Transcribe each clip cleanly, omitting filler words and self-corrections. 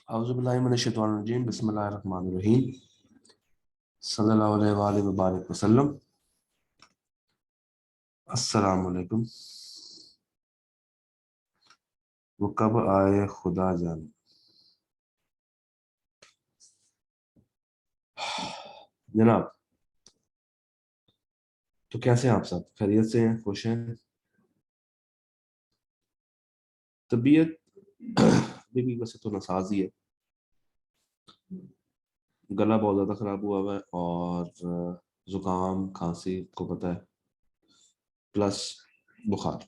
औज़ुबिल्लाहि मिनश्शैतानिर्रजीम बिस्मिल्लाहिर्रहमानिर्रहीम सल्लल्लाहु अलैहि वबारक वसल्लम। अस्सलाम वालेकुम। वो कब आए खुदा जाने। जनाब, तो कैसे हैं आप? सब खैरियत से हैं? खुश हैं? तबीयत अभी भी वैसे तो नासाजी है। गला बहुत ज़्यादा ख़राब हुआ हुआ है और ज़ुकाम खांसी को पता है, प्लस बुखार।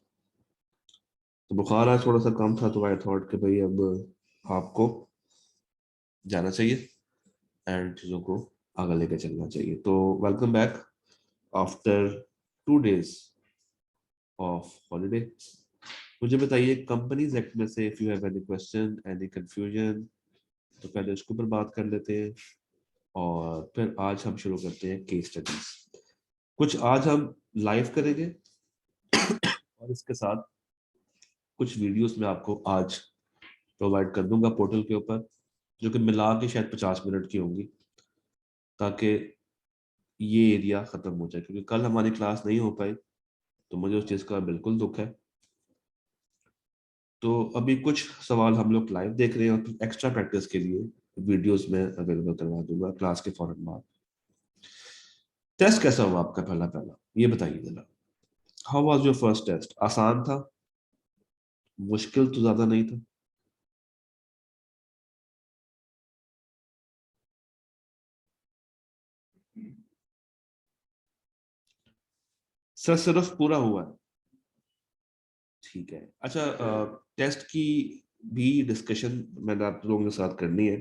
तो बुखार आज थोड़ा सा कम था तो आई थॉट कि भाई अब आपको जाना चाहिए एंड चीज़ों को आगे लेके चलना चाहिए। तो welcome back after 2 days of holiday. मुझे बताइए, कंपनीज एक्ट में से if you have any question, any confusion, तो पहले उसके ऊपर बात कर लेते हैं और फिर आज हम शुरू करते हैं केस स्टडीज। कुछ आज हम लाइव करेंगे और इसके साथ कुछ वीडियोस मैं आपको आज प्रोवाइड कर दूंगा पोर्टल के ऊपर, जो कि मिला के शायद 50 मिनट की होंगी, ताकि ये एरिया खत्म हो जाए। क्योंकि कल हमारी क्लास नहीं हो पाई तो मुझे उस चीज़ का बिल्कुल दुख है। तो अभी कुछ सवाल हम लोग लाइव देख रहे हैं और एक्स्ट्रा प्रैक्टिस के लिए वीडियोस में अवेलेबल करवा दूंगा क्लास के फौरन बाद। टेस्ट कैसा हुआ आपका? पहला पहला ये बताइए जरा। How was your first test? आसान था? मुश्किल तो ज्यादा नहीं था? सर सिर्फ पूरा हुआ है? ठीक है। अच्छा, टेस्ट की भी डिस्कशन मैंने आप लोगों के साथ करनी है।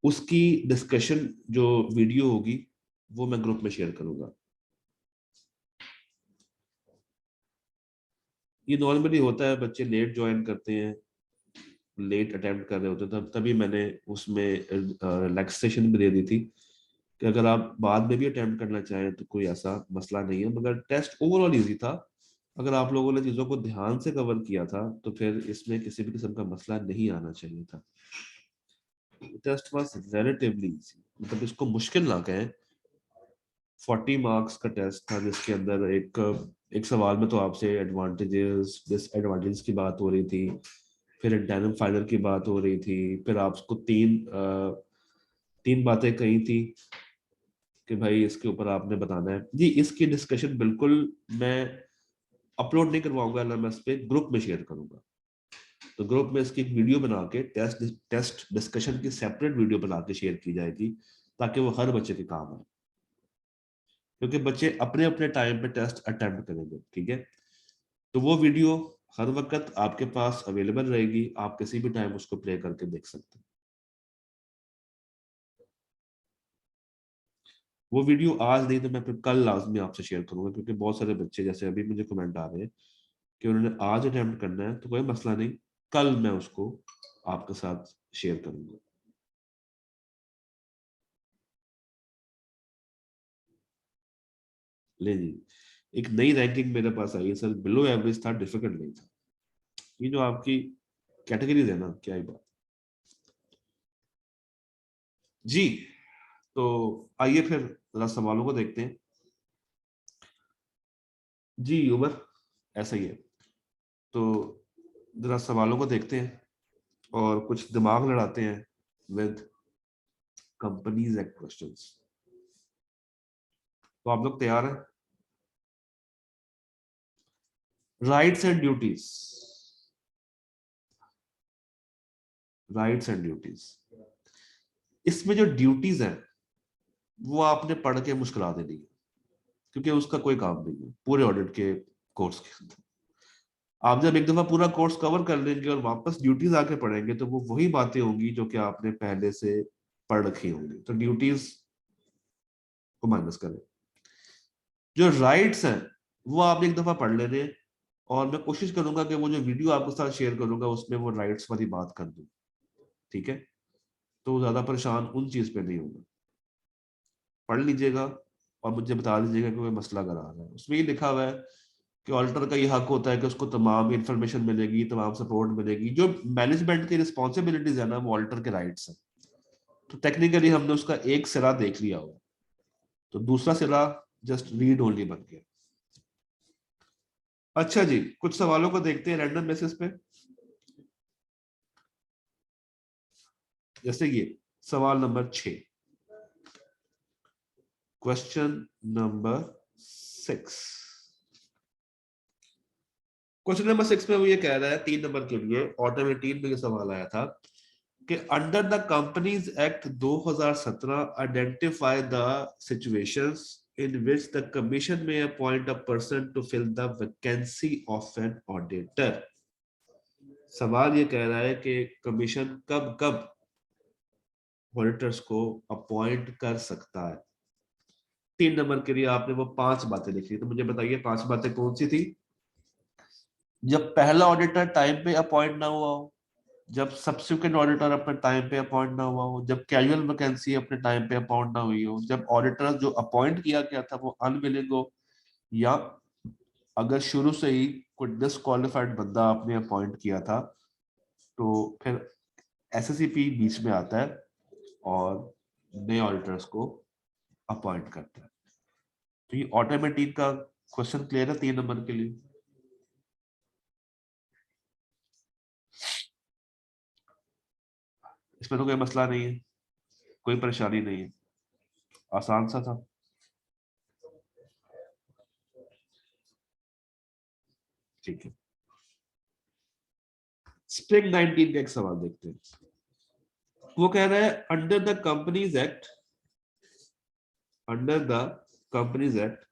उसकी डिस्कशन जो वीडियो होगी वो मैं ग्रुप में शेयर करूंगा। ये नॉर्मली होता है, बच्चे लेट ज्वाइन करते हैं, लेट अटेम्प्ट कर रहे होते हैं, तब तभी मैंने उसमें रिलैक्सेशन भी दे दी थी कि अगर आप बाद में भी अटेम्प्ट करना चाहें तो कोई ऐसा मसला नहीं है। मगर टेस्ट ओवरऑल इजी था। अगर आप लोगों ने चीज़ों को ध्यान से कवर किया था तो फिर इसमें किसी भी किस्म का मसला नहीं आना चाहिए था। टेस्ट वाज रिलेटिवली इजी, मतलब इसको मुश्किल ना कहें। 40 मार्क्स का टेस्ट था जिसके अंदर एक एक सवाल में तो आपसे एडवांटेजेस डिसएडवांटेजेस की बात हो रही थी, फिर इंटरनल फाइनल की बात हो रही थी, फिर आपको तीन बातें कही थी कि भाई इसके ऊपर आपने बताना है जी। इसकी डिस्कशन बिल्कुल मैं अपलोड नहीं करवाऊंगा, एलएमएस पे ग्रुप में शेयर करूंगा। तो ग्रुप में इसकी एक वीडियो बना के टेस्ट डिस्कशन की सेपरेट वीडियो बना के शेयर की जाएगी, ताकि वो हर बच्चे के काम आए। क्योंकि बच्चे अपने अपने टाइम पे टेस्ट अटेम्प्ट करेंगे, ठीक है। तो वो वीडियो हर वक्त आपके पास अवेलेबल रहेगी, आप किसी भी टाइम उसको प्ले करके देख सकते हैं। वो वीडियो आज नहीं तो मैं फिर कल लाजमी आपसे शेयर करूंगा, क्योंकि बहुत सारे बच्चे जैसे अभी मुझे कमेंट आ रहे हैं कि उन्होंने आज अटेम्प्ट करना है, तो कोई मसला नहीं, कल मैं उसको आपके साथ शेयर करूंगा। ले जी, एक नई रैंकिंग मेरे पास आई है सर, बिलो एवरेज था, डिफिकल्ट नहीं था। ये जो आपकी कैटेगरीज है ना, क्या ही बात। जी, तो आइए फिर जरा सवालों को देखते हैं। जी उमर, ऐसा ही है। तो जरा सवालों को देखते हैं और कुछ दिमाग लड़ाते हैं विद कंपनीज एक्ट क्वेश्चंस। तो आप लोग तैयार हैं? Rights and duties. Rights and duties, इसमें जो ड्यूटीज हैं वो आपने पढ़ के मुस्कुरा देनी है, क्योंकि उसका कोई काम नहीं है पूरे ऑडिट के कोर्स के अंदर। आप जब एक दफा पूरा कोर्स कवर कर लेंगे और वापस ड्यूटीज आके पढ़ेंगे तो वो वही बातें होंगी जो कि आपने पहले से पढ़ रखी होंगी। तो ड्यूटीज को माइनस करें। जो राइट्स हैं वो आप एक दफा पढ़ लेने हैं, और मैं कोशिश करूंगा कि वो जो वीडियो आपके साथ शेयर करूंगा उसमें वो राइट्स वाली बात कर दूं, ठीक है। तो ज्यादा परेशान उन चीज पे नहीं होगा। पढ़ लीजिएगा और मुझे बता दीजिएगा कि कोई मसला अगर आ रहा है। उसमें ये लिखा हुआ है कि ऑडिटर का ये हक होता है कि उसको तमाम इंफॉर्मेशन मिलेगी, तमाम सपोर्ट मिलेगी, जो मैनेजमेंट की रिस्पॉन्सिबिलिटीज है ना वो ऑडिटर के राइट्स है। तो टेक्निकली हमने उसका एक सिरा देख लिया हुआ, तो दूसरा सिरा जस्ट रीड ओनली बन गया। अच्छा जी, कुछ सवालों को देखते हैं रैंडम बेसिस पे। जैसे ये सवाल number 6, question number 6। Question number 6 में वो ये कह रहा है 3 नंबर के लिए, ऑटोमेटिक में ये सवाल आया था कि under the companies act 2017 identify the situations in which the commission may appoint a person to fill the vacancy of an auditor. सवाल ये कह रहा है कि कमीशन कब कब ऑडिटर्स को अपॉइंट कर सकता है। 3 नंबर के लिए आपने वो 5 बातें लिखी, तो मुझे बताइए 5 बातें कौन सी थी। जब पहला ऑडिटर टाइम पे अपॉइंट ना हुआ हो, जब सब्सिक्वेंट ऑडिटर अपने टाइम पे अपॉइंट ना हुआ हो, जब कैजुअल वैकेंसी अपने टाइम पे अपॉइंट ना हुई हो, जब ऑडिटर जो अपॉइंट किया गया था वो अनविलिंग हो, या अगर शुरू से ही कोई डिसक्वालिफाइड बंदा आपने अपॉइंट किया था, तो फिर एसएससीपी बीच में आता है और नए ऑडिटर्स को अपॉइंट करता है। तो ये ऑटोमेटिक का क्वेश्चन क्लियर है 3 नंबर के लिए। इसमें तो कोई मसला नहीं है, कोई परेशानी नहीं है, आसान सा था। ठीक है, स्प्रिंग 19 का एक सवाल देखते हैं। वो कह रहा है under the companies act, under the companies act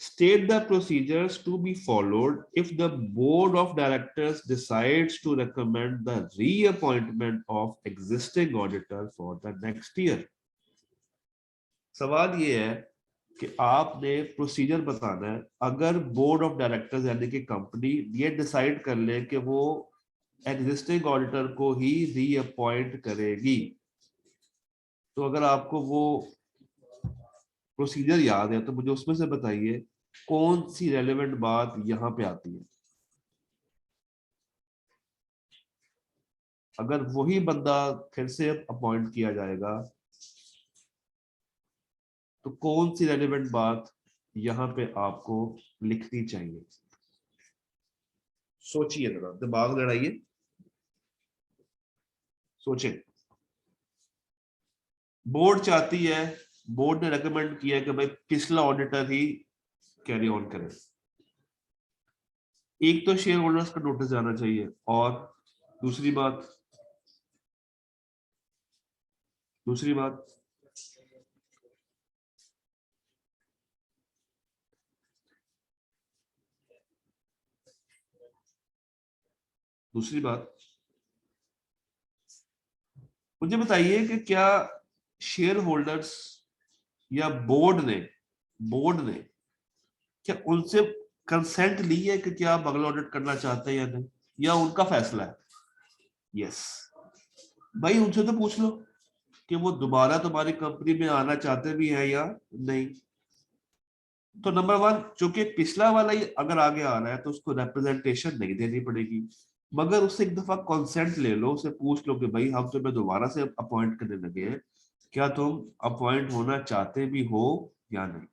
state the procedures to be followed if the board of directors decides to recommend the reappointment of existing auditor for the next year। सवाल ये है कि आपने procedure बताना है अगर board of directors यानी कि कंपनी ये डिसाइड कर ले कि वो एग्जिस्टिंग ऑडिटर को ही रीअपॉइंट करेगी। तो अगर आपको वो प्रोसीजर याद है तो मुझे उसमें से बताइए कौन सी रेलेवेंट बात यहां पे आती है। अगर वही बंदा फिर से अपॉइंट किया जाएगा तो कौन सी रेलेवेंट बात यहां पे आपको लिखनी चाहिए। सोचिए जरा, दिमाग लड़ाइए, सोचें। बोर्ड चाहती है, बोर्ड ने रेकमेंड किया है कि भाई पिछला ऑडिटर ही कैरी ऑन करे। एक तो शेयर होल्डर्स का नोटिस जाना चाहिए, और दूसरी बात, दूसरी बात दूसरी बात मुझे बताइए कि क्या शेयर होल्डर्स या बोर्ड ने क्या उनसे कंसेंट ली है कि क्या आप अगला ऑडिट करना चाहते हैं या नहीं, या उनका फैसला है। यस, भाई उनसे तो पूछ लो कि वो दोबारा तुम्हारी कंपनी में आना चाहते भी हैं या नहीं। तो नंबर 1, चूंकि पिछला वाला ही अगर आगे आ रहा है तो उसको रिप्रेजेंटेशन नहीं देनी पड़ेगी, मगर उससे एक दफा कंसेंट ले लो, उसे पूछ लो कि भाई हम तुम्हें दोबारा से अपॉइंट करने लगे हैं, क्या तुम अपॉइंट होना चाहते भी हो या नहीं।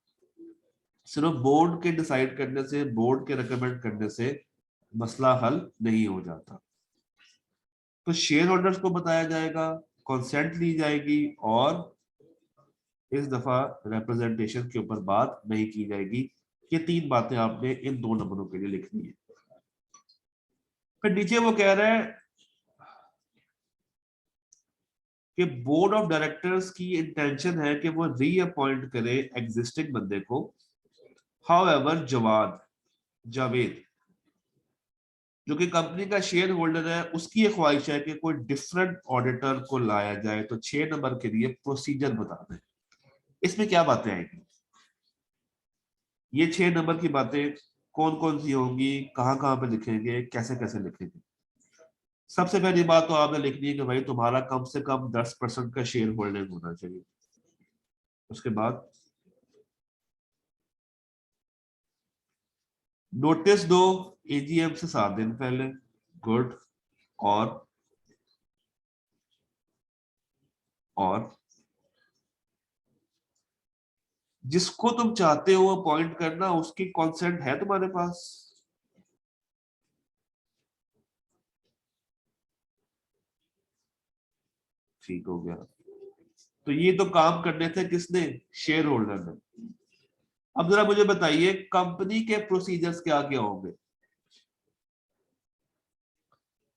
सिर्फ बोर्ड के डिसाइड करने से, बोर्ड के रिकमेंड करने से मसला हल नहीं हो जाता। तो शेयर होल्डर्स को बताया जाएगा, कंसेंट ली जाएगी, और इस दफा रिप्रेजेंटेशन के ऊपर बात नहीं की जाएगी। ये 3 बातें आपने इन 2 नंबरों के लिए लिखनी है। फिर नीचे वो कह रहा है कि बोर्ड ऑफ डायरेक्टर्स की इंटेंशन है कि वो रीअपॉइंट करे एग्जिस्टिंग बंदे को। हाउएवर जावेद जो कि कंपनी का शेयर होल्डर है, उसकी एक ख्वाहिश है कि कोई डिफरेंट ऑडिटर को लाया जाए। तो 6 नंबर के लिए प्रोसीजर बता दें, इसमें क्या बातें आएंगी। ये 6 नंबर की बातें कौन कौन सी होंगी, कहां कहां पे लिखेंगे, कैसे कैसे लिखेंगे। सबसे पहली बात तो आपने लिखनी है कि भाई तुम्हारा कम से कम 10% का शेयर होल्डिंग होना चाहिए। उसके बाद नोटिस दो एजीएम से 7 दिन पहले, गुड। और जिसको तुम चाहते हो अपॉइंट करना उसकी कॉन्सेंट है तुम्हारे पास? ठीक हो गया। तो ये तो काम करने थे किसने? शेयर होल्डर ने। अब जरा मुझे बताइए कंपनी के प्रोसीजर्स क्या क्या होंगे।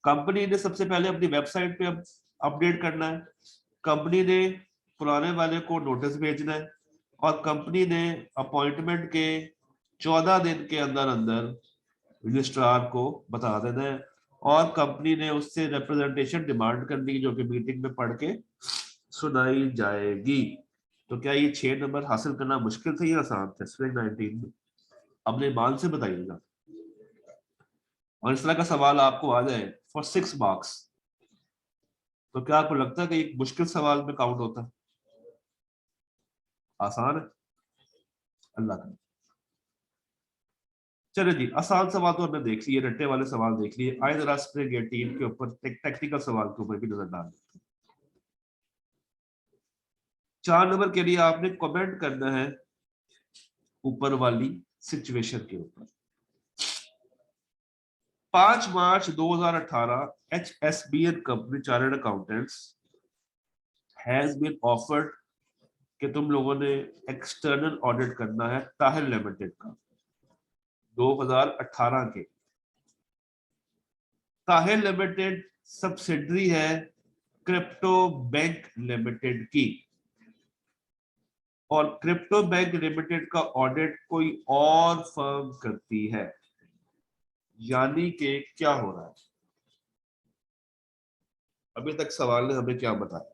कंपनी ने सबसे पहले अपनी वेबसाइट पे अपडेट करना है, कंपनी ने पुराने वाले को नोटिस भेजना है, और कंपनी ने अपॉइंटमेंट के 14 दिन के अंदर अंदर रजिस्ट्रार को बता देना है, और कंपनी ने उससे रिप्रेजेंटेशन डिमांड करनी है जो कि मीटिंग में पढ़ के सुनाई जाएगी। तो क्या ये 6 नंबर हासिल करना मुश्किल थे या आसान थे स्प्रिंग 19 में? अपने ईमान से बताइएगा। और इस तरह का सवाल आपको आ जाए फॉर 6 मार्क्स, तो क्या आपको लगता है कि एक मुश्किल सवाल में काउंट होता है? आसान है? अल्लाह का। चलिए जी, आसान सवाल तो हमने देख लिए, रट्टे वाले सवाल देख लिए। आए जरा स्प्रिंग 18 के ऊपर टेक्निकल सवाल के ऊपर भी नजर डाल। 4 नंबर के लिए आपने कमेंट करना है ऊपर वाली सिचुएशन के ऊपर। 5 March 2018 HSBN company chartered accountants has been offered कि तुम लोगों ने एक्सटर्नल ऑडिट करना है ताहिर लिमिटेड का। 2018 के ताहिर लिमिटेड सब्सिडरी है क्रिप्टो बैंक लिमिटेड की, और क्रिप्टो बैंक लिमिटेड का ऑडिट कोई और फर्म करती है। यानी कि क्या हो रहा है? अभी तक सवाल ने हमें क्या बताया,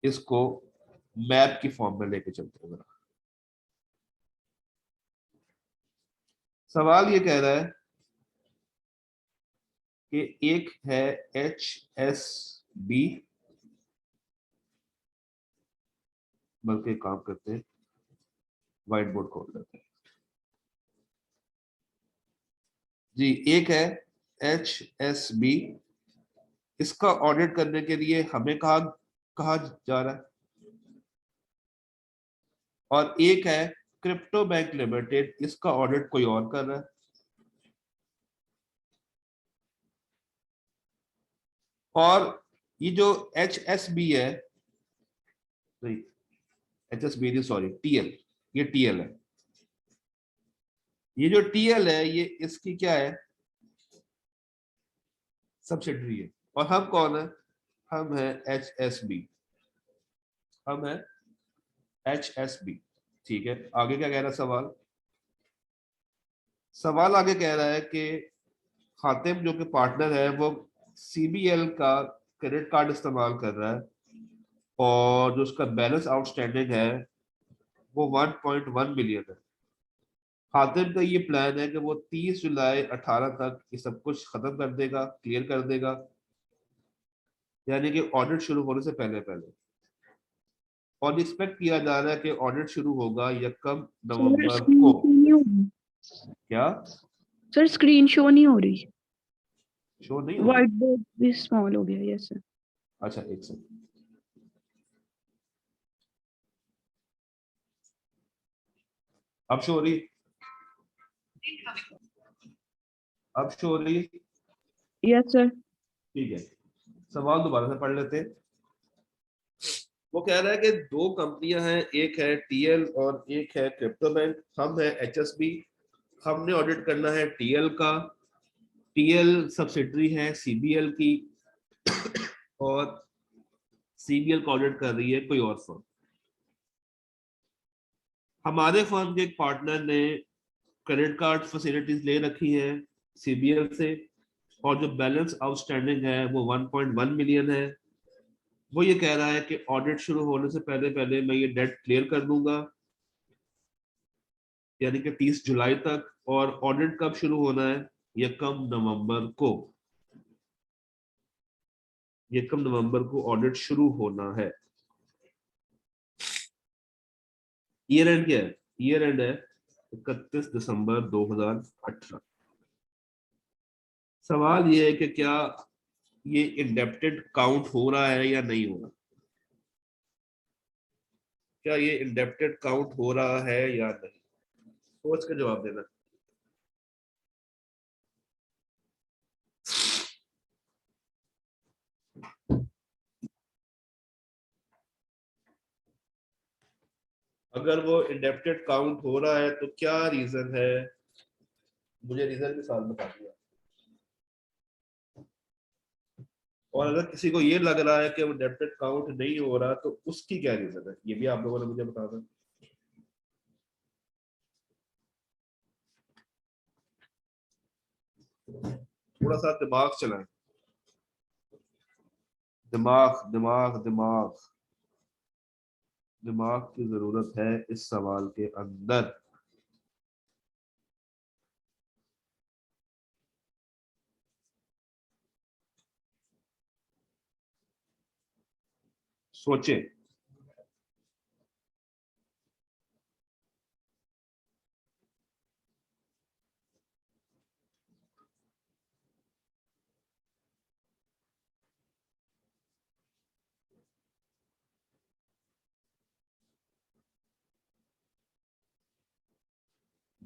इसको मैप की फॉर्म में लेके चलते हैं जरा। सवाल ये कह रहा है कि एक है HSB, बल्कि काम करते हैं व्हाइट बोर्ड खोल लेते हैं जी। एक है HSB, इसका ऑडिट करने के लिए हमें कहा कहा जा रहा है। और एक है क्रिप्टो बैंक लिमिटेड, इसका ऑडिट कोई और कर रहा है। और ये जो HSB है, नहीं HSB नहीं, सॉरी TL, ये TL है। ये जो TL है ये इसकी क्या है? सब्सिडरी है। और हम कौन है? हम है HSB, हम है HSB। ठीक है, आगे क्या कह रहा है सवाल? सवाल आगे कह रहा है कि खातिम जो कि पार्टनर है वो CBL का क्रेडिट कार्ड इस्तेमाल कर रहा है, और जो उसका बैलेंस आउटस्टैंडिंग है वो 1.1 मिलियन है। खातिम का ये प्लान है कि वो 30 जुलाई 18 तक ये सब कुछ खत्म कर देगा, क्लियर कर देगा, यानी कि ऑडिट शुरू होने से पहले पहले। और एक्सपेक्ट किया जा रहा है कि ऑडिट शुरू होगा 1 सर नवंबर स्क्रीन को। शो नहीं हो रही। क्या सर स्क्रीन शो नहीं हो रही, शो नहीं हो रही? व्हाइट बोर्ड भी स्मॉल हो गया। Yes sir. अच्छा एक सेकंड, अब शो हो रही? अब शो हो रही? Yes sir. ठीक है, सवाल दोबारा से पढ़ लेते हैं। वो कह रहा है कि 2 कंपनियां हैं, एक है TL और एक है क्रिप्टो बैंक। हम है HSB, हमने ऑडिट करना है TL का। TL सब्सिडरी है CBL की, और CBL का ऑडिट कर रही है कोई और फर्म। हमारे फर्म के एक पार्टनर ने क्रेडिट कार्ड फैसिलिटीज ले रखी है CBL से, और जो बैलेंस आउटस्टैंडिंग है वो 1.1 मिलियन है। वो ये कह रहा है कि ऑडिट शुरू होने से पहले पहले मैं ये डेट क्लियर कर दूंगा, यानी कि 30 जुलाई तक। और ऑडिट कब शुरू होना है? 1 नवंबर को। 1 नवंबर को ऑडिट शुरू होना है। ईयर एंड क्या है? ईयर एंड है 31 दिसंबर 2018। सवाल ये है कि क्या ये इंडेप्टेड काउंट हो रहा है या नहीं हो रहा। क्या ये इंडेप्टेड काउंट हो रहा है या नहीं, सोच के जवाब देना। अगर वो इंडेप्टेड काउंट हो रहा है तो क्या रीजन है, मुझे रीजन के साथ बता दिया। और अगर किसी को ये लग रहा है कि वो इंडेप्टेड काउंट नहीं हो रहा तो उसकी क्या रीजन है, ये भी आप लोगों ने मुझे बताना। थोड़ा सा दिमाग चलाएं, दिमाग दिमाग दिमाग दिमाग की जरूरत है इस सवाल के अंदर। सोचें।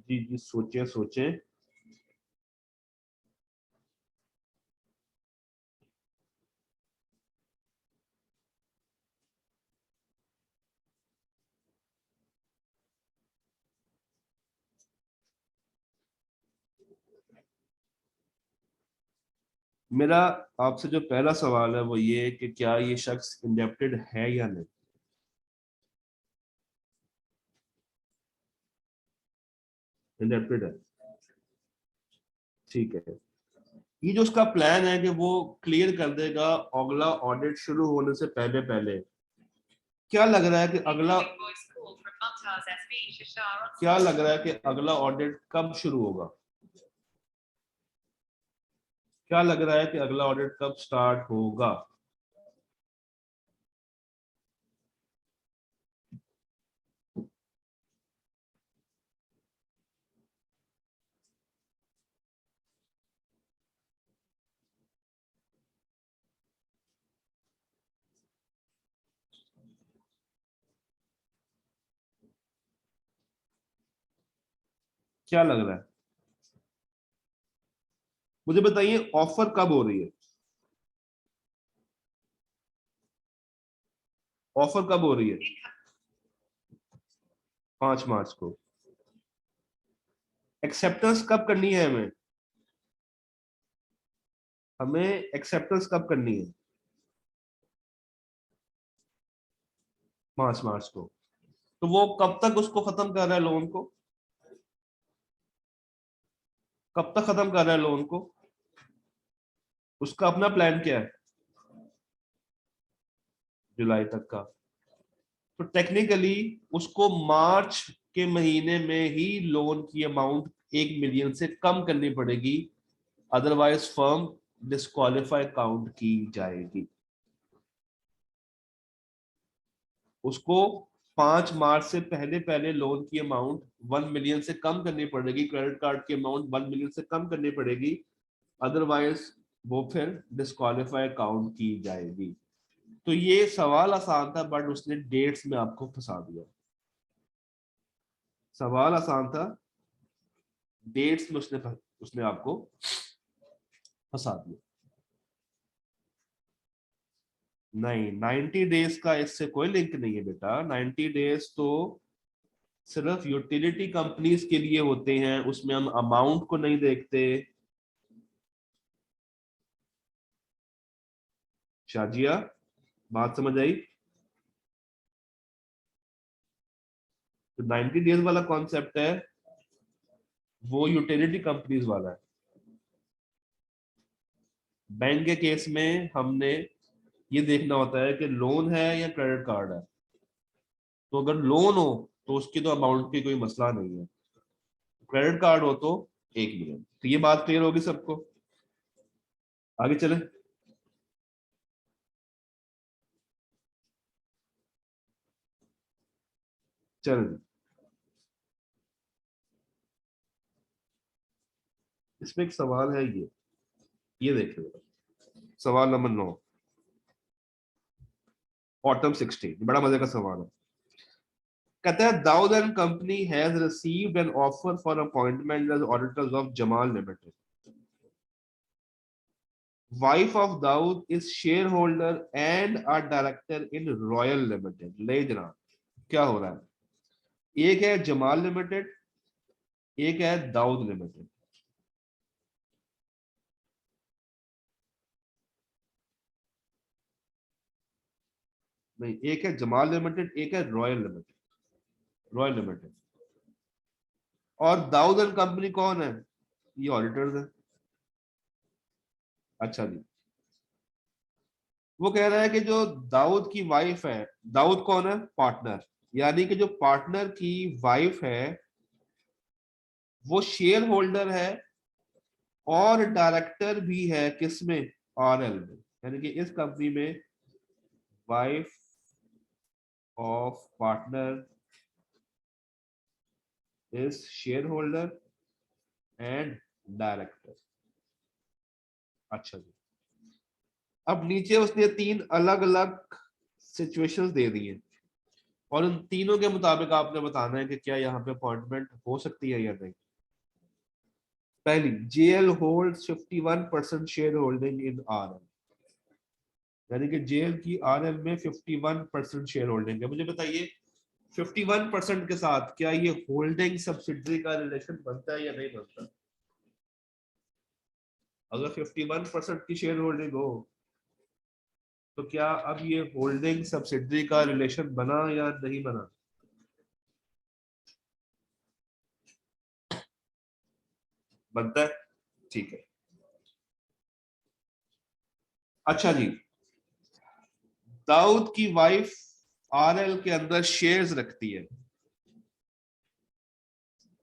जी जी, सोचें सोचें। मेरा आपसे जो पहला सवाल है वो ये कि क्या ये शख्स इंडेप्टेड है या नहीं। इंडेप्टेड है, ठीक है। ये जो उसका प्लान है कि वो क्लियर कर देगा अगला ऑडिट शुरू होने से पहले पहले, क्या लग रहा है कि अगला क्या लग रहा है कि अगला ऑडिट कब शुरू होगा। क्या लग रहा है कि अगला ऑडिट कब स्टार्ट होगा। क्या लग रहा है, मुझे बताइए ऑफर कब हो रही है। ऑफर कब हो रही है। 5 मार्च को। एक्सेप्टेंस कब करनी है हमें, हमें एक्सेप्टेंस कब करनी है। 5 मार्च को। तो वो कब तक उसको खत्म कर रहा है लोन को, कब तक खत्म कर रहा है लोन को, उसका अपना प्लान क्या है। जुलाई तक का। तो टेक्निकली उसको मार्च के महीने में ही लोन की अमाउंट 1 मिलियन से कम करनी पड़ेगी, अदरवाइज फर्म डिस्क्वालीफाई काउंट की जाएगी। उसको 5 मार्च से पहले पहले लोन की अमाउंट 1 मिलियन से कम करनी पड़ेगी, क्रेडिट कार्ड की अमाउंट 1 मिलियन से कम करनी पड़ेगी, अदरवाइज वो फिर डिस्क्वालीफाई काउंट की जाएगी। तो ये सवाल आसान था बट उसने डेट्स में आपको फंसा दिया। सवाल आसान था, डेट्स में उसने उसने आपको फंसा दिया। नहीं, 90 डेज का इससे कोई लिंक नहीं है बेटा। 90 डेज तो सिर्फ यूटिलिटी कंपनीज के लिए होते हैं, उसमें हम अमाउंट को नहीं देखते। शाजिया, बात समझ आई। तो 90 डेज वाला कॉन्सेप्ट है वो यूटिलिटी कंपनीज वाला है। बैंक के केस में हमने ये देखना होता है कि लोन है या क्रेडिट कार्ड है। तो अगर लोन हो तो उसकी तो अमाउंट की कोई मसला नहीं है, क्रेडिट कार्ड हो तो 1 मिलियन। तो ये बात क्लियर होगी सबको। आगे चले। चलो जी। इसमें एक सवाल है, ये देखिए सवाल नंबर 9, ऑटम 16, बड़ा मजे का सवाल है। कहता है Dawood and company has received an offer for appointment as auditors of Jamal Limited. Wife of Dawood is share holder and a director in Royal Limited. ले जनाब, क्या हो रहा है? एक है जमाल लिमिटेड, एक है दाऊद लिमिटेड। नहीं, एक है जमाल लिमिटेड, एक है रॉयल लिमिटेड। रॉयल लिमिटेड और दाऊद एंड कंपनी कौन है? ये ऑडिटर्स है। अच्छा जी, वो कह रहा है कि जो दाऊद की वाइफ है, दाऊद कौन है? पार्टनर, यानी कि जो पार्टनर की वाइफ है वो शेयर होल्डर है और डायरेक्टर भी है, किसमें? आरएल में, यानी कि इस कंपनी में wife of partner is share holder and director. अच्छा जी, अब नीचे उसने 3 अलग अलग सिचुएशंस दे दी हैं और उन तीनों के मुताबिक आपने बताना है कि क्या यहाँ पे अपॉइंटमेंट हो सकती है या नहीं। पहली, JL holds 51% share holding in RL, यानी कि जेएल की आरएल में 51% शेयर होल्डिंग है। मुझे बताइए 51% के साथ क्या ये होल्डिंग सब्सिडरी का रिलेशन बनता है या नहीं बनता? अगर 51% की शेयर होल्डिंग हो तो क्या अब ये होल्डिंग सब्सिडरी का रिलेशन बना या नहीं बना? बनता है, ठीक है। अच्छा जी, दाऊद की वाइफ आरएल के अंदर शेयर्स रखती है,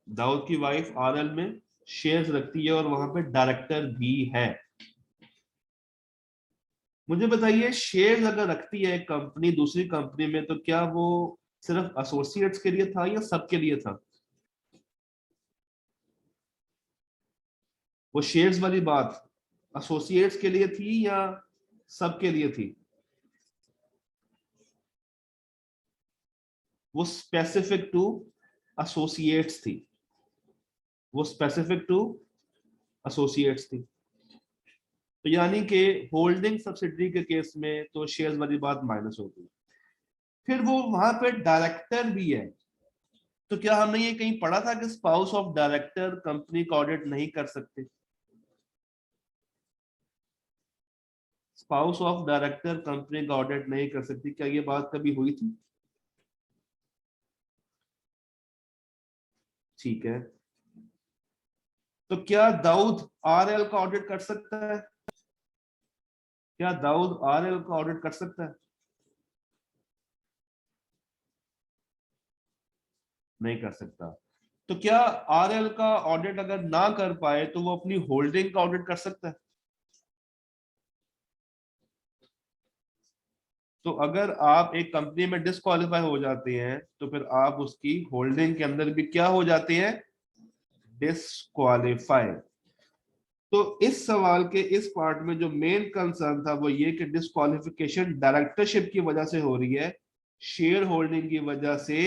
दाऊद की वाइफ आरएल में शेयर्स रखती है और वहां पे डायरेक्टर भी है। मुझे बताइए शेयर्स अगर रखती है कंपनी दूसरी कंपनी में तो क्या वो सिर्फ एसोसिएट्स के लिए था या सबके लिए था? वो शेयर्स वाली बात एसोसिएट्स के लिए थी या सबके लिए थी? वो स्पेसिफिक टू एसोसिएट्स थी, वो स्पेसिफिक टू एसोसिएट्स थी। तो यानी कि होल्डिंग सब्सिडरी के केस में तो शेयर्स वाली बात माइनस होगी। फिर वो वहां पे डायरेक्टर भी है, तो क्या हमने ये कहीं पढ़ा था कि स्पाउस ऑफ डायरेक्टर कंपनी का ऑडिट नहीं कर सकते? स्पाउस ऑफ डायरेक्टर कंपनी का ऑडिट नहीं कर सकती, क्या ये बात कभी हुई थी? ठीक है, तो क्या दाऊद आरएल का ऑडिट कर सकता है? क्या दाऊद आरएल का ऑडिट कर सकता है? नहीं कर सकता। तो क्या आरएल का ऑडिट अगर ना कर पाए तो वो अपनी होल्डिंग का ऑडिट कर सकता है? तो अगर आप एक कंपनी में डिस्क्वालीफाई हो जाते हैं तो फिर आप उसकी होल्डिंग के अंदर भी क्या हो जाते हैं? डिस्क्वालीफाई। तो इस सवाल के इस पार्ट में जो मेन कंसर्न था वो ये कि डिस्क्वालिफिकेशन डायरेक्टरशिप की वजह से हो रही है, शेयर होल्डिंग की वजह से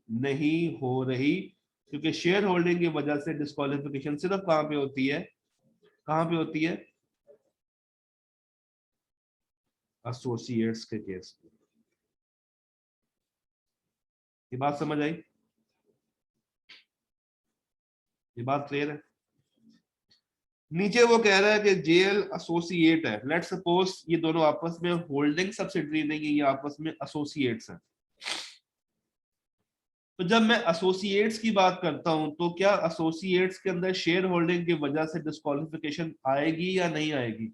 नहीं हो रही, क्योंकि शेयर होल्डिंग की वजह से डिस्क्वालिफिकेशन सिर्फ कहां पे होती है? कहां पे होती है? एसोसिएट्स के केस में। ये बात समझ आई? ये बात क्लियर है? नीचे वो कह रहा है कि जेएल एसोसिएट है, लेट्स सपोज ये दोनों आपस में होल्डिंग सब्सिडरी नहीं है, ये आपस में एसोसिएट्स हैं। तो जब मैं एसोसिएट्स की बात करता हूं तो क्या एसोसिएट्स के अंदर शेयर होल्डिंग की वजह से डिस्क्वालिफिकेशन आएगी या नहीं आएगी?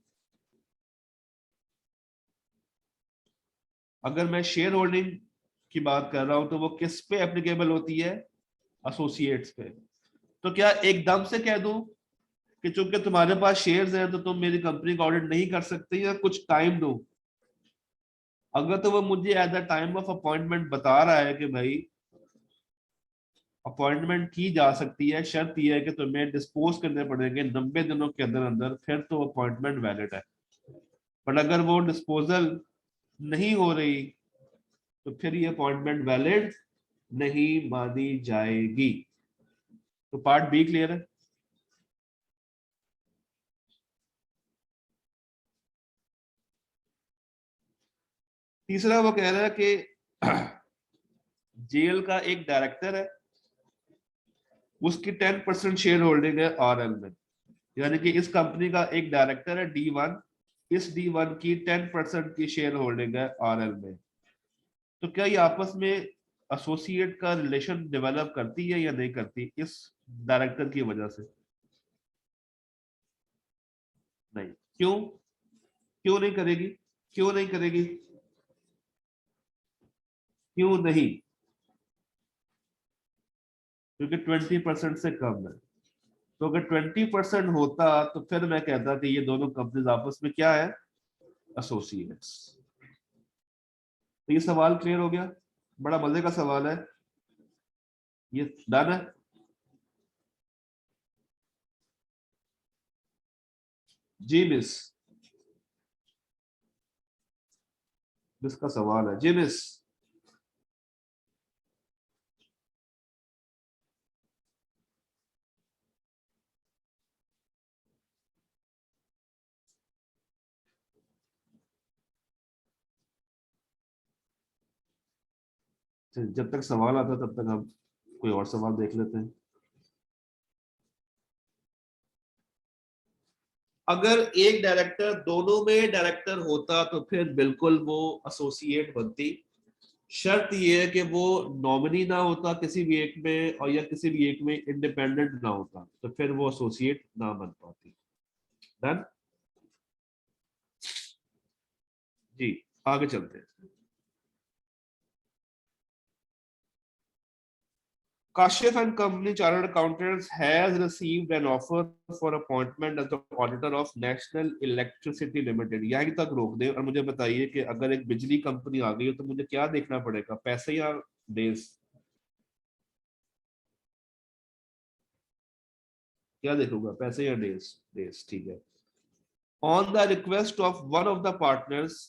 अगर मैं शेयर होल्डिंग की बात कर रहा हूं तो वो किस पे एप्लीकेबल होती है? एसोसिएट्स पे। तो क्या एकदम से कह दूं कि चूंकि तुम्हारे पास शेयर्स हैं तो तुम मेरी कंपनी का ऑडिट नहीं कर सकते, या कुछ टाइम दो? अगर तो वो मुझे at the time of appointment बता रहा है कि भाई अपॉइंटमेंट की जा सकती है, शर्त यह है कि तुम्हें डिस्पोज करने पड़ेंगे 90 दिनों के अंदर अंदर, फिर तो अपॉइंटमेंट वैलिड है। बट अगर वो डिस्पोजल नहीं हो रही तो फिर ये अपॉइंटमेंट वैलिड नहीं मानी जाएगी। तो पार्ट बी क्लियर है। तीसरा वो कह रहा है कि जेल का एक डायरेक्टर है, उसकी 10% शेयर होल्डिंग है आरएल में, यानी कि इस कंपनी का एक डायरेक्टर है D1, इस D1 की 10% की शेयर होल्डिंग है आरएल में। तो क्या ये आपस में एसोसिएट का रिलेशन डेवलप करती है या नहीं करती इस डायरेक्टर की वजह से? नहीं। क्यों? क्यों नहीं करेगी? क्यों नहीं करेगी? क्यों नहीं? क्योंकि 20% से कम है। तो अगर 20% होता तो फिर मैं कहता कि ये दोनों कंपनीज आपस में क्या है, एसोसिएट्स। तो ये सवाल क्लियर हो गया, बड़ा मजे का सवाल है ये। डन है। जी मिस, मिस का सवाल है जी मिस। जब तक सवाल आता है तब तक हम कोई और सवाल देख लेते हैं। अगर एक डायरेक्टर, दोनों में डायरेक्टर होता तो फिर बिल्कुल वो एसोसिएट बनती। शर्त ये है कि वो नॉमिनी ना होता किसी भी एक में, और या किसी भी एक में इंडिपेंडेंट ना होता, तो फिर वो एसोसिएट ना बन पाती। डन। जी आगे चलते हैं। Kashif and Company Chartered Accountants has received an offer for appointment as the auditor of National Electricity Limited। यहीं तक रोक दे और मुझे बताइए कि अगर एक बिजली कंपनी आ गई है तो मुझे क्या देखना पड़ेगा, पैसे या डेज? क्या देखूंगा, पैसे या डेज? डेज, ठीक है। On the request of one of the partners,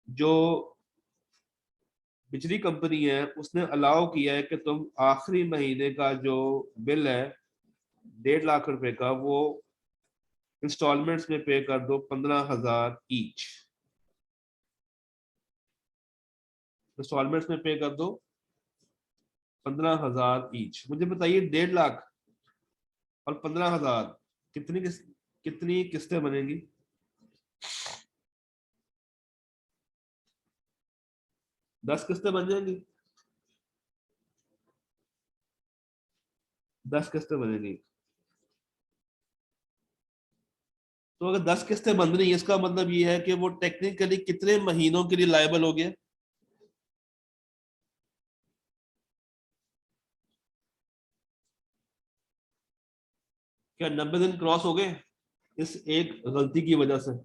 जो बिजली कंपनी है उसने अलाउ किया है कि तुम आखिरी महीने का जो बिल है 1.5 लाख रुपए का, वो इंस्टॉलमेंट्स में पे कर दो 15,000 ईच। इंस्टॉलमेंट्स में पे कर दो 15,000 ईच। मुझे बताइए 1.5 लाख और 15,000 कितनी किस्तें बनेगी? 10 किस्तें बन जाएंगी। 10 किस्तें बनेगी। तो अगर 10 किस्तें बन रही है इसका मतलब ये है कि वो टेक्निकली कितने महीनों के लिए लायबल हो गया? क्या 90 दिन क्रॉस हो गए इस एक गलती की वजह से?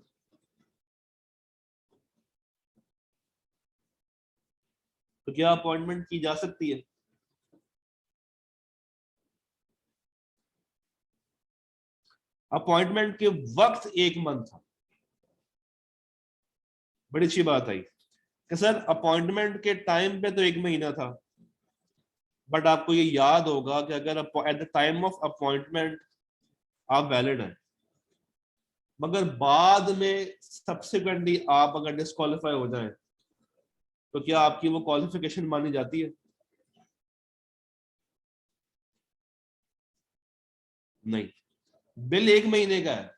तो क्या अपॉइंटमेंट की जा सकती है? अपॉइंटमेंट के वक्त 1 मंथ था। बड़ी अच्छी बात आई कि सर अपॉइंटमेंट के टाइम पे तो 1 महीना था, बट आपको ये याद होगा कि अगर at the time of appointment आप वैलिड हैं, मगर बाद में सब्सिक्वेंटली आप अगर डिस्क्वालीफाई हो जाएं तो क्या आपकी वो क्वालिफिकेशन मानी जाती है? नहीं। बिल 1 महीने का है,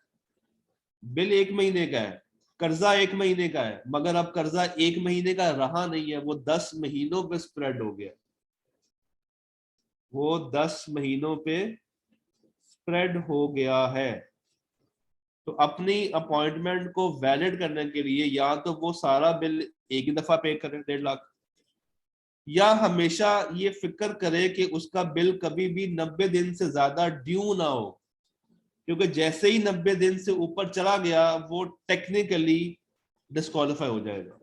बिल 1 महीने का है, कर्जा 1 महीने का है, मगर अब कर्जा 1 महीने का रहा नहीं है, वो 10 महीनों पे स्प्रेड हो गया। वो 10 महीनों पे स्प्रेड हो गया है। तो अपनी अपॉइंटमेंट को वैलिड करने के लिए या तो वो सारा बिल एक ही दफा पे करें 1.5 लाख, या हमेशा ये फिक्र करे कि उसका बिल कभी भी 90 दिन से ज्यादा ड्यू ना हो, क्योंकि जैसे ही 90 दिन से ऊपर चला गया वो टेक्निकली डिस्क्वालीफाई हो जाएगा।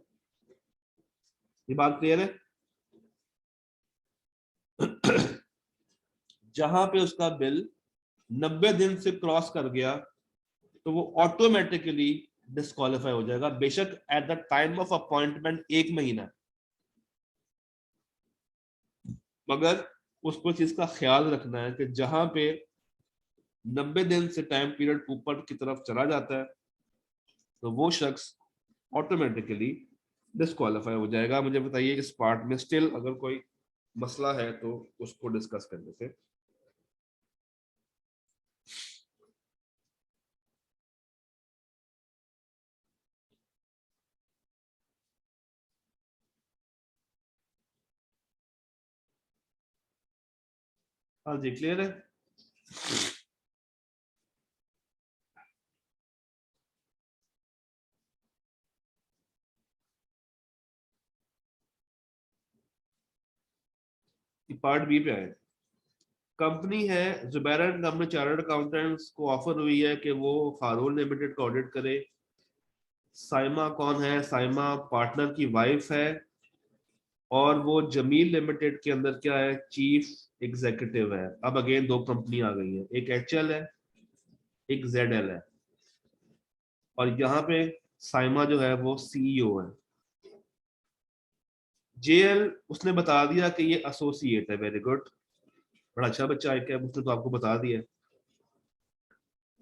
ये बात क्लियर है? जहां पे उसका बिल 90 दिन से क्रॉस कर गया तो वो ऑटोमेटिकली डिस्क्वालीफाई हो जाएगा, बेशक at the time of appointment 1 महीना, मगर उसको चीज का ख्याल रखना है कि जहां पे 90 दिन से टाइम पीरियड ऊपर की तरफ चला जाता है तो वो शख्स ऑटोमेटिकली डिस्क्वालीफाई हो जाएगा। मुझे बताइए इस पार्ट में स्टिल अगर कोई मसला है तो उसको डिस्कस करने से। हाँ जी, क्लियर है। पार्ट बी पे आए। कंपनी है Zubair and company chartered accountants को ऑफर हुई है कि वो हारून लिमिटेड का ऑडिट करे। साइमा कौन है? साइमा पार्टनर की वाइफ है और वो जमील लिमिटेड के अंदर क्या है, चीफ एग्जीक्यूटिव है। अब अगेन दो कंपनी आ गई है, एक एचएल है, एक जेडएल है, और यहाँ पे साइमा जो है वो सीईओ है। जेएल उसने बता दिया कि ये एसोसिएट है। वेरी गुड, बड़ा अच्छा बच्चा है, क्या उसने तो आपको बता दिया।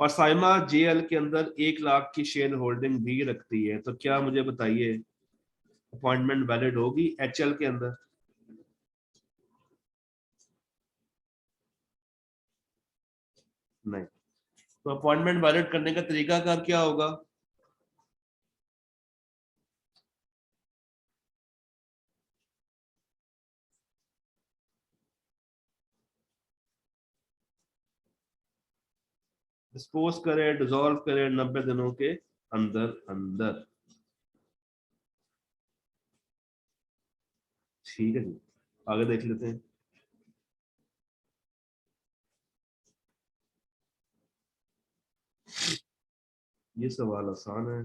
और साइमा जेएल के अंदर 1 लाख की शेयर होल्डिंग भी रखती है। तो क्या मुझे बताइए अपॉइंटमेंट वैलिड होगी एचएल के अंदर? नहीं। तो अपॉइंटमेंट वैलिड करने का तरीका का क्या होगा? डिस्पोज करे, डिसॉल्व करे 90 दिनों के अंदर अंदर। ठीक है जी, आगे देख लेते हैं। ये सवाल आसान है।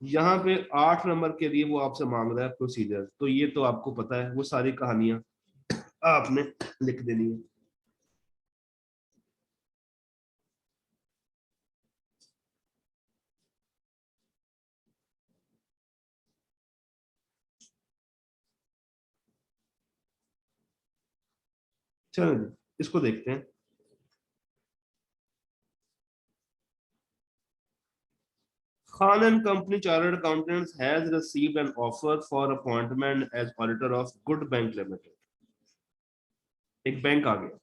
यहाँ पे 8 नंबर के लिए वो आपसे मांग रहा है प्रोसीजर, तो ये तो आपको पता है, वो सारी कहानियां आपने लिख देनी है। चलो जी, इसको देखते हैं। Khan and Company Chartered Accountants has received an offer for appointment as auditor of Good Bank Limited। एक बैंक आ गया,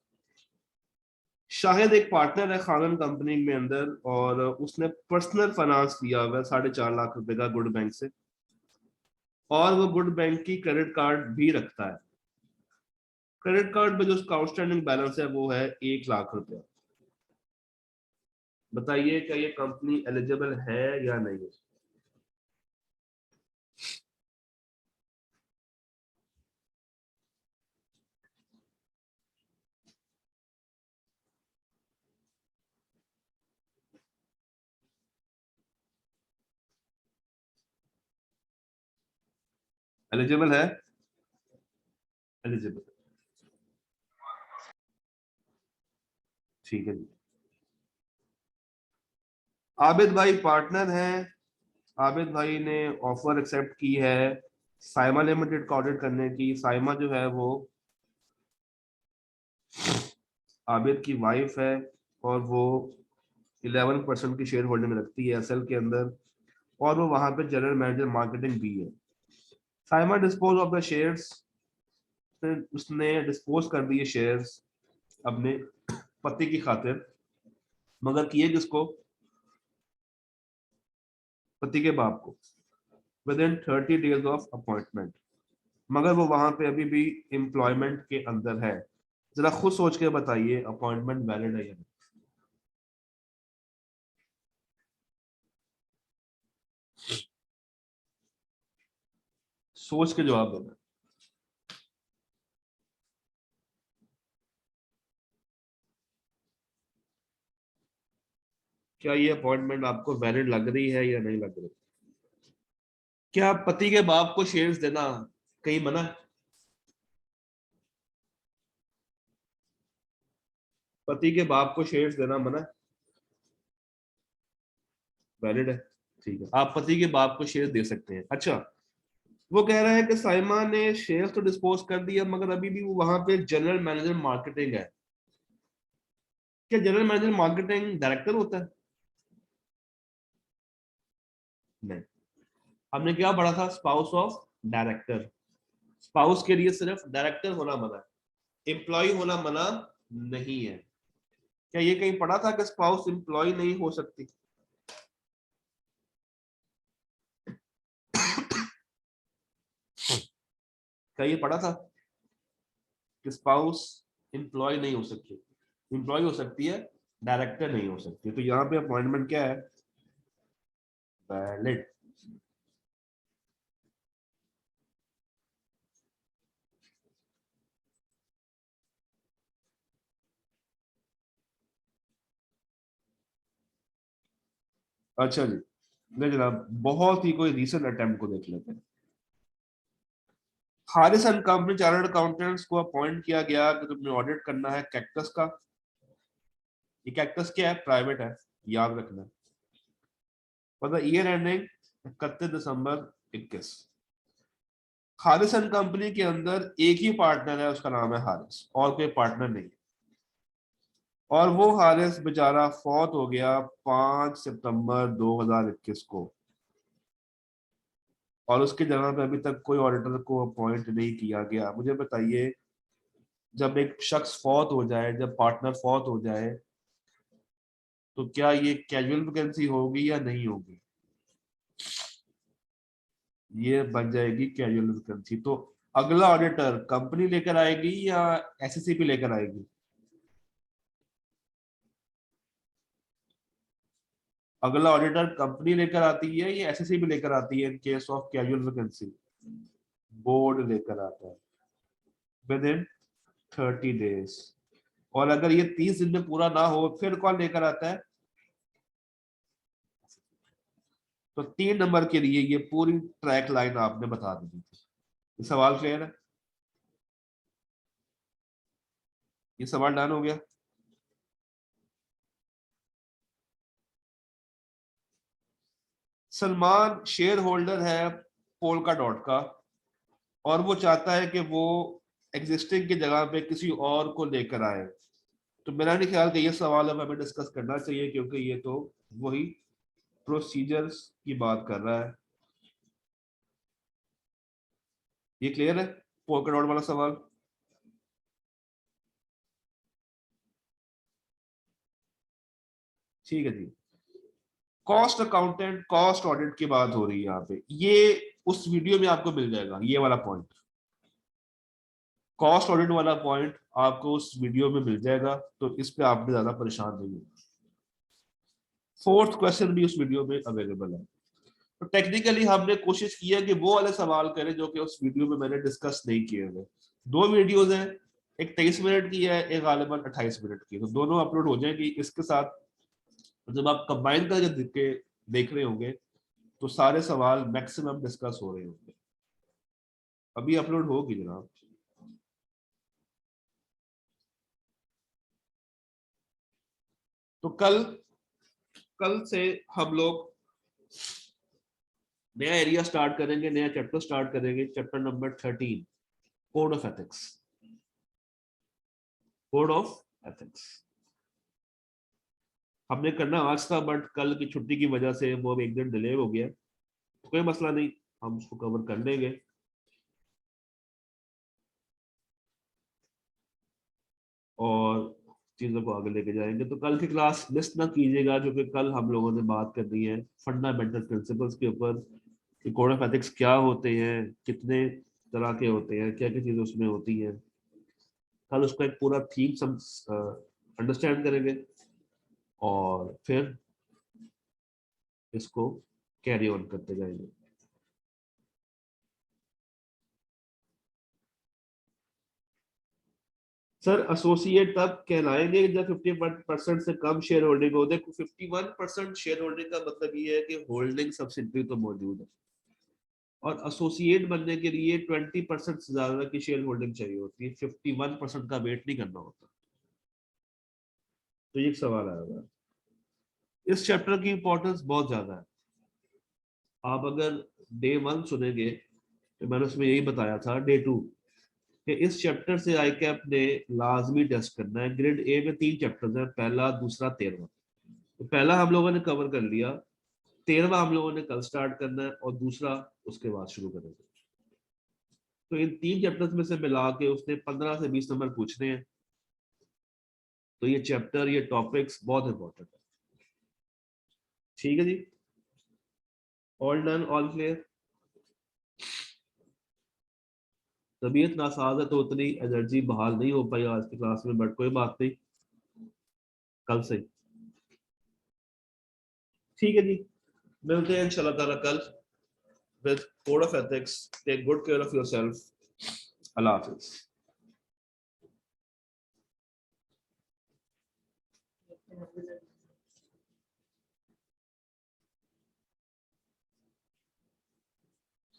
शाहिद एक पार्टनर है खानन कंपनी में अंदर, और उसने पर्सनल फाइनेंस लिया हुआ है 4.5 लाख रुपए का गुड बैंक से, और वो गुड बैंक की क्रेडिट कार्ड भी रखता है। क्रेडिट कार्ड पे जो उसका आउटस्टैंडिंग बैलेंस है वो है 1 लाख रुपया। बताइए क्या ये कंपनी एलिजिबल है या नहीं? एलिजिबल है? एलिजिबल। ठीक है जी। आबिद भाई पार्टनर हैं। आबिद भाई ने ऑफर एक्सेप्ट की है साइमा लिमिटेड का ऑडिट करने की। साइमा जो है वो आबिद की वाइफ है, और वो 11% की शेयर होल्डिंग रखती है एसएल के अंदर, और वो वहां पे जनरल मैनेजर मार्केटिंग भी है। Saima dispose of the shares, उसने डिस्पोज कर दिए शेयर्स अपने पति की खातिर, मगर किए किसको? पति के बाप को, with in 30 days of appointment. मगर वो वहां पे अभी भी एम्प्लॉयमेंट के अंदर है। जरा खुद सोच के बताइए अपॉइंटमेंट वैलिड है या नहीं? सोच के जवाब देना। क्या ये अपॉइंटमेंट आपको वैलिड लग रही है या नहीं लग रही? क्या पति के बाप को शेयर्स देना कहीं मना है? पति के बाप को शेयर्स देना मना है? वैलिड है, ठीक है, आप पति के बाप को शेयर दे सकते हैं। अच्छा, वो कह रहा है कि साइमा ने शेयर्स तो डिस्पोज कर दिया मगर अभी भी वो वहां पे जनरल मैनेजर मार्केटिंग है। क्या जनरल मैनेजर मार्केटिंग डायरेक्टर होता है? नहीं। हमने क्या पढ़ा था? Spouse of director. स्पाउस के लिए सिर्फ डायरेक्टर होना मना है, एम्प्लॉय होना मना नहीं है। क्या ये कहीं पढ़ा था कि स्पाउस एम्प्लॉय नहीं हो सकती? क्या ये पढ़ा था कि स्पाउस एम्प्लॉय नहीं हो सकती? एम्प्लॉय हो सकती है, डायरेक्टर नहीं हो सकती। तो यहाँ पे अपॉइंटमेंट क्या है? वैलिड। अच्छा जी, ले जनाब, बहुत ही कोई रीसेंट अटेम्प्ट को देख लेते हैं। Haris and company chartered accountants को अपॉइंट किया गया कि तुमने ऑडिट करना है कैक्टस का। ये कैक्टस क्या है? प्राइवेट है, याद रखना। For the year ending 31 December 21। Haris and company के अंदर एक ही पार्टनर है, उसका नाम है हारिस, और कोई पार्टनर नहीं। और वो हारिस बेचारा फौत हो गया 5 सितंबर 2021 को, और उसकी जगह पे अभी तक कोई ऑडिटर को अपॉइंट नहीं किया गया। मुझे बताइए, जब एक शख्स फौत हो जाए, जब पार्टनर फौत हो जाए, तो क्या ये कैजुअल वैकेंसी होगी या नहीं होगी? ये बन जाएगी कैजुअल वैकेंसी। तो अगला ऑडिटर कंपनी लेकर आएगी या एसएससीपी लेकर आएगी? अगला ऑडिटर कंपनी लेकर आती है या एसएससीपी लेकर आती है in case of casual vacancy? Board लेकर आता है विद इन 30 days। और अगर ये 30 दिन में पूरा ना हो फिर कौन लेकर आता है? तो 3 नंबर के लिए ये पूरी ट्रैक लाइन आपने बता दी थी। ये सवाल क्लियर है? ये सवाल डन हो गया? सलमान शेयर होल्डर है पोल्का डॉट का, और वो चाहता है कि वो एग्जिस्टिंग की जगह पे किसी और को लेकर आए। तो मेरा नहीं ख्याल कि ये सवाल अब हमें डिस्कस करना चाहिए, क्योंकि ये तो वही प्रोसीजर्स की बात कर रहा है। ये क्लियर है पोल्का डॉट वाला सवाल? ठीक है जी। कॉस्ट अकाउंटेंट कॉस्ट ऑडिट की बात हो रही है यहाँ पे, ये उस वीडियो में आपको मिल जाएगा ये वाला पॉइंट। कॉस्ट ऑडिट वाला पॉइंट आपको उस वीडियो में मिल जाएगा, तो इस पे आपने ज्यादा परेशान नहीं होगा। फोर्थ क्वेश्चन भी उस वीडियो में अवेलेबल है। तो टेक्निकली हमने कोशिश की है कि वो वाले सवाल करें जो कि उस वीडियो में मैंने डिस्कस नहीं किए हुए। 2 वीडियोज हैं, एक 23 मिनट की है, एक गालिबन 28 मिनट की, तो दोनों अपलोड हो जाएंगी इसके साथ। जब आप कंबाइन करके देख रहे होंगे तो सारे सवाल मैक्सिमम डिस्कस हो रहे होंगे। अभी अपलोड होगी जनाब। तो कल कल से हम लोग नया एरिया स्टार्ट करेंगे, नया चैप्टर स्टार्ट करेंगे, chapter number 13, code of ethics. Code of ethics हमने करना आज था, बट कल की छुट्टी की वजह से वो एक दिन डिले हो गया। तो कोई मसला नहीं, हम उसको कवर कर लेंगे। और चीजों को आगे लेके जाएंगे। तो कल की क्लास मिस ना कीजिएगा, जो कि कल हम लोगों ने बात करनी है फंडामेंटल प्रिंसिपल्स के ऊपर, कि कोड ऑफ एथिक्स क्या होते हैं, कितने तरह के होते हैं, क्या क्या चीजें उसमें होती हैं। कल उसका एक पूरा थीम अंडरस्टैंड करेंगे और फिर इसको कैरी ऑन करते जाएंगे। सर एसोसिएट तब कहलाएंगे जब 50% से कम शेयर होल्डिंग हो। देखो 51% शेयर होल्डिंग का मतलब ये है कि होल्डिंग सब्सिडी तो मौजूद है। और एसोसिएट बनने के लिए 20% से ज्यादा की शेयर होल्डिंग चाहिए होती है, 51% का वेट नहीं करना होता। तो ये एक सवाल आया। इस चैप्टर की इंपॉर्टेंस बहुत ज्यादा है। आप अगर डे 1 सुनेंगे तो मैंने उसमें यही बताया था, डे 2 कि इस चैप्टर से आईकैप ने लाजमी टेस्ट करना है। ग्रेड ए में 3 चैप्टर्स हैं, पहला, दूसरा, 13वां। तो पहला हम लोगों ने कवर कर लिया, 13वां हम लोगों ने कल स्टार्ट करना है और दूसरा उसके बाद शुरू करेंगे। तो इन 3 चैप्टर्स में से मिला के उसने 15 से 20 नंबर पूछने हैं। तो ये चैप्टर, ये टॉपिक्स बहुत इंपॉर्टेंट है। ठीक है जी, ऑल डन, ऑल क्लियर। तबीयत नासाज है तो उतनी एनर्जी बहाल नहीं हो पाई आज की क्लास में, बट कोई बात नहीं, कल से। ठीक है जी, मिलते हैं इंशाल्लाह ताला कल with code of ethics. Take good care of yourself. Allah Hafiz.